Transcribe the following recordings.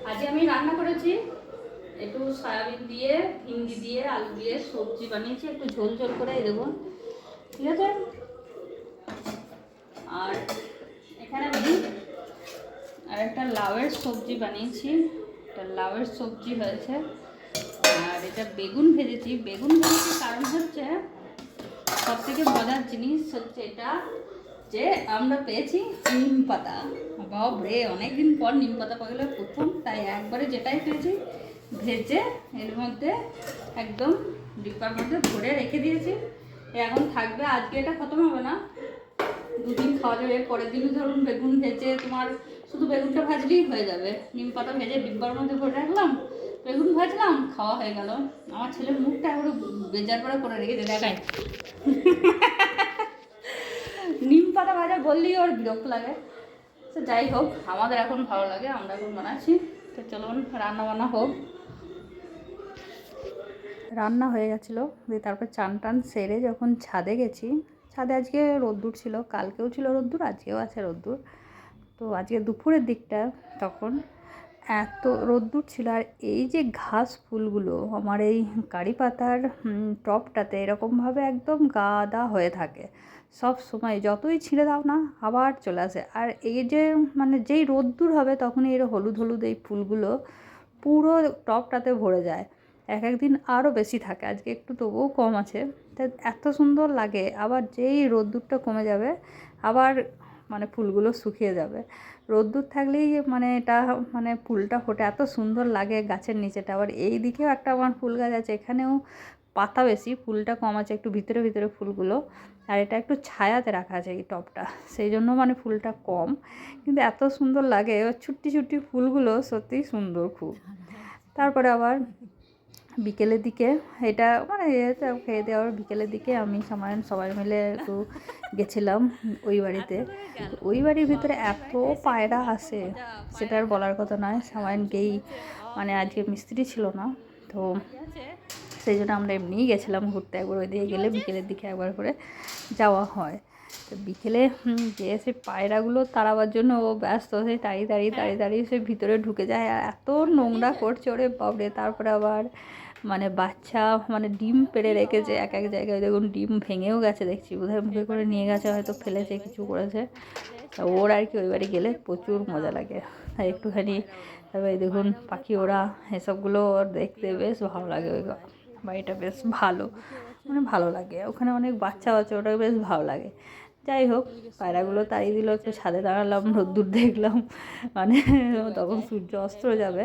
আজ আমি রান্না করেছি একটু সয়াবিন দিয়ে, ভিন্ডি দিয়ে, আলু দিয়ে সবজি বানিয়েছি, একটু ঝোল ঝোল করে দেখুন, ঠিক আছে। আর এখানে আমি আর একটা লাউয়ের সবজি বানিয়েছি, একটা লাউয়ের সবজি হয়েছে। আর এটা বেগুন ভেজেছি কারণ হচ্ছে সব থেকে মজার জিনিস হচ্ছে এটা যে আমরা পেয়েছি নিম পাতা। বাবরে, অনেকদিন পর নিম পাতা পাওয়া গেল প্রথম, তাই একবারে যেটাই পেয়েছি ভেজে এর মধ্যে একদম ডিব্বার মধ্যে ভরে রেখে দিয়েছি। এখন থাকবে, আজকে এটা খতম হবে না, দুদিন খাওয়া যাবে। পরের দিনও ধরুন বেগুন ভেজে তোমার শুধু বেগুনটা ভাজলেই হয়ে যাবে। নিম পাতা ভেজে ডিব্বার মধ্যে ভরে রাখলাম, বেগুন ভাজলাম, খাওয়া হয়ে গেল। আমার ছেলের মুখটা এবারে বেজার করে রেখেছে, দেখায়। নিম পাতা ভাজা বললেই ওর বিরক্ত লাগে। তো যাই হোক, আমাদের এখন ভালো লাগে, আমরা এখন বানাচ্ছি। তো চলুন রান্না বান্না হোক। রান্না হয়ে গেছিলো দিয়ে তারপর চান টান সেরে যখন ছাদে গেছি, ছাদে আজকে রোদ্দুর ছিল, কালকেও ছিল রোদ্দুর, আজকেও আছে রোদ্দুর। তো আজকে দুপুরের দিকটা তখন এত রোদ্দুর ছিল, আর এই যে ঘাস ফুলগুলো আমার এই কারি পাতার টপটাতে এরকমভাবে একদম গাদা হয়ে থাকে সব সময়, যতই ছিঁড়ে দাও না আবার চলে আসে। আর এই যে মানে যেই রোদ্দুর হবে তখনই এর হলুদ হলুদ এই ফুলগুলো পুরো টপটাতে ভরে যায়। এক একদিন আরও বেশি থাকে, আজকে একটু তবুও কম আছে। তাই এত সুন্দর লাগে। আবার যেই রোদ্দুরটা কমে যাবে আবার মানে ফুলগুলো শুকিয়ে যাবে। রোদ্দুর থাকলেই মানে এটা মানে ফুলটা ফোটে, এত সুন্দর লাগে গাছের নিচেটা। আবার এই দিকেও একটা আমার ফুল গাছ আছে, এখানেও পাতা বেশি, ফুলটা কম আছে, একটু ভিতরে ভিতরে ফুলগুলো। আর এটা একটু ছায়াতে রাখা আছে এই টবটা, সেই জন্য মানে ফুলটা কম, কিন্তু এত সুন্দর লাগে। ছুট্টি ছুট্টি ফুলগুলো সত্যিই সুন্দর খুব। তারপরে আবার বিকেলের দিকে এটা মানে খেয়ে দেওয়ার বিকেলের দিকে আমি সবাই মিলে একটু গেছিলাম ওই বাড়িতে। ওই বাড়ির ভিতরে এত পায়রা আসে সেটা আর বলার কথা নয়। সামাইনকেই মানে আজকে মিস্ত্রি ছিল না, তো সেই জন্য আমরা এমনিই গেছিলাম ঘুরতে। একবার ওই দিকে গেলে বিকেলের দিকে একবার করে যাওয়া হয়। তো বিকেলে যে সে পায়রাগুলো তাড়াবার জন্য ও ব্যস্ত, সেই দাঁড়িয়ে সে ভিতরে ঢুকে যায়, আর এত নোংরা করছে ওরে বাবরে। তারপরে আবার মানে বাচ্চা মানে ডিম পেড়ে রেখেছে এক এক জায়গায়, দেখুন ডিম ভেঙেও গেছে দেখছি, বোধহয় মুখে করে নিয়ে গেছে, হয়তো ফেলেছে, কিছু করেছে। ওর আর কি ওই বাড়ি গেলে প্রচুর মজা লাগে, তাই একটুখানি। তবে দেখুন পাখি ওরা এসবগুলো দেখতে বেশ ভালো লাগে। ওই বাড়িটা বেশ ভালো, মানে ভালো লাগে, ওখানে অনেক বাচ্চা আছে, ওটা বেশ ভালো লাগে। যাই হোক, পায়রাগুলো তাড়িয়ে দিল, একটু ছাদে দাঁড়ালাম, রোদ্দুর দেখলাম, মানে তখন সূর্য অস্ত যাবে।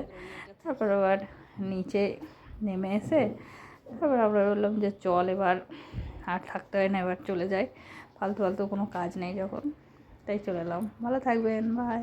তারপর আবার নিচে নেমে এসে তারপর আমরা বললাম যে চল এবার আর থাকতে হয় না, এবার চলে যাই, ফালতু কোনো কাজ নেই যখন, তাই চলে এলাম। ভালো থাকবেন, বাই।